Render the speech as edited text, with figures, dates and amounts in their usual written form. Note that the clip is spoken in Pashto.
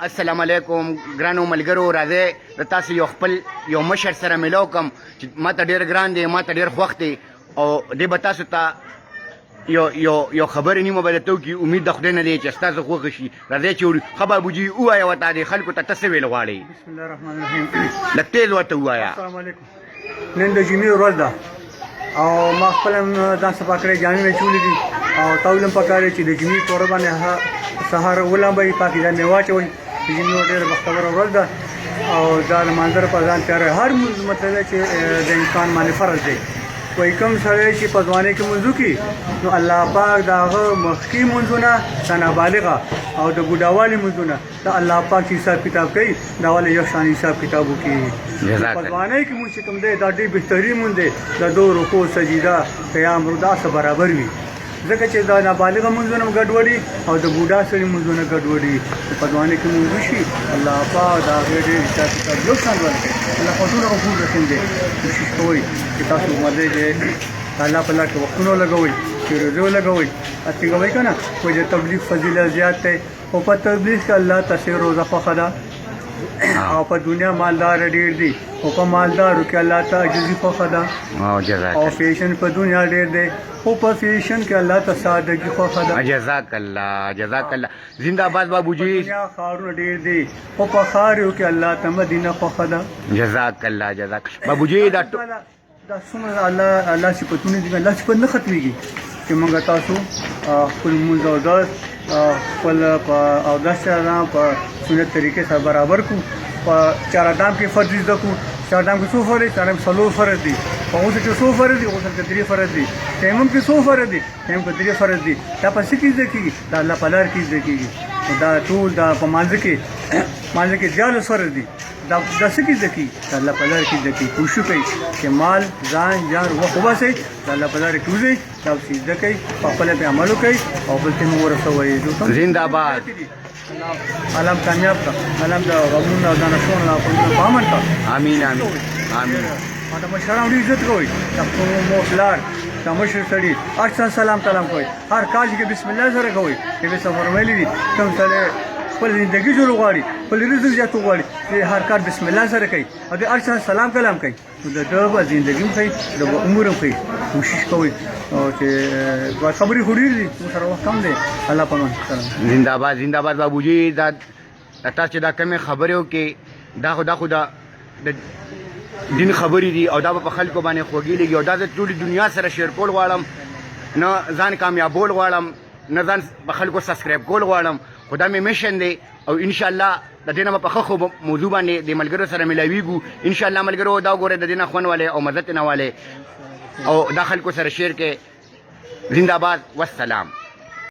السلام علیکم ګرانو ملګرو راځئ د تاسو یو مشر سره ملاو کوم چې ماته ډېر ګران دی ماته ډېر خوښ دی او دې به تاسو ته یو خبرې نیمه به درته وکړي امید د خدای نه دی چې ستاسو خوښه شي راځئ چې اوري ښه بابوجي ووایه ورته دې خلکو ته ته څه ویل غواړئ بسم الله الرحمن الرحیم لږ تیز ورته ووایه السلام علیکم نن د جمعې ورځ ده او ما خپل هم ځان صفا کړی جامې مې چولې دي او تاول هم پکار دی چې د جمعې په ورځ باندې سهار ولامبئ پاکې ځان مې واچوئ د جمعې ډېره بختوره ورځ ده او دا لمانځه په ځان تیاری هر لمونځ مطلب دی چې د انسان باندې فرض دی کوئی کم سړی چې په ځوانۍ کې لمونځ وکړي نو الله پاک د هغه مخکې لمونځونه د نابالغه او د بوډاوالي لمونځونه د الله پاک حساب کتاب کوي دا ولې یو شان حساب کتاب وکړي په ځوانۍ کې لمونځ چې کوم دی دا ډېر بهترین لمونځ دی د دو رکوع سجده قیام ردا سره برابر وي ځکه چې دا نابالغه لمونځونه هم ګډوډي او د بوډا سړي لمونځونه ګډوډي په ځوانۍ کې لمونځ وشي الله پاک د هغې ډېر حساب کتاب یو شان ورکوي الله خو ټول غفور رحیم دی کوشش کوئ چې تاسو مزه دې الله په لار کې وختونه لګوئ چې روزه لګوئ څنګه وایي که نه کوئی د تبلیغ فضیلت زیات دی او په تبلیغ کې الله تاسې روزه خوښه ده او په دنیا مالدار ډېر دي او په مالدارو کې الله ته عجزي خوښه ده او فیشن په دنیا ډېر دی او په فیشن کې الله ته سادګي خوښه ده جزاک الله جزاک الله زنده باد بابوجي دنیا ښارونه ډېر دي او په ښاریو کې الله ته مدینه خوښه ده جزاک الله جزاک بابوجي دا څومره الله صفتونه دي الله صفت نه ختمېږي چې موږ تاسو خپل لمونځ اودس خپل په اودس سره په سنت طریقې سره برابر کړو په چهارادام کې فرض زده کړو چهارادام کې څو فرض دي چهارادام کې څلور فرض دي په غسل کې څو فرض دي غسل کې 3 فرض دي تیمم کې څو فرض دي تیمم کې 3 فرض دي دا په څه کې زده کېږي دا الله په لار کې زده کېږي دا ټول دا په مانځه کې 14 فرض دي دا څه کې زده کېږي دا الله په لار کې زده کېږي کوشش کوئ چې مال ځان جان وخت وباسئ دا الله په لار کې وځئ دا زده کوئ په خپل په عمل وکړئ او بل ته ورسوئ زنده باد عالم کامیاب کا عالم د غمونو او د نشونو لا په امن کا امين امين امين دا مشران ډېر عزت کوي دا موسلار دا مشر سړي احسن سلام کوي هر کال کې بسم الله سره کوي چې به سفر ویلي دي کوم سره خپل ژوندۍ جوړ غواړي خپل رزق زیات غواړي چې هر کار بسم الله سره کوي او د احسن سلام کلام کوي د دغه ژوندۍ هم کوي د عمر هم کوي کوشش کوي او چې خبرې خوري دي سره وخت هم دی الله پامان زنده باد بابوجي دا تاسو چې دا کومه خبرې وکي دا خو دا دین خبرې دي او دا په خلکو باندې خوږی لګي او دا د ټولې دنیا سره شیر کول غواړم نه ځان کامیابول غواړم نه ځان په خلکو سبسکرایب کول غواړم خدا مې میشن دی او ان شاء الله د دې نه په خو موضوع باندې د ملګرو سره ملاویږو ان شاء الله ملګرو دا ګوره د دې نه خون والے او مدد نه والے او دا خلکو سره شیر کې زنده باد والسلام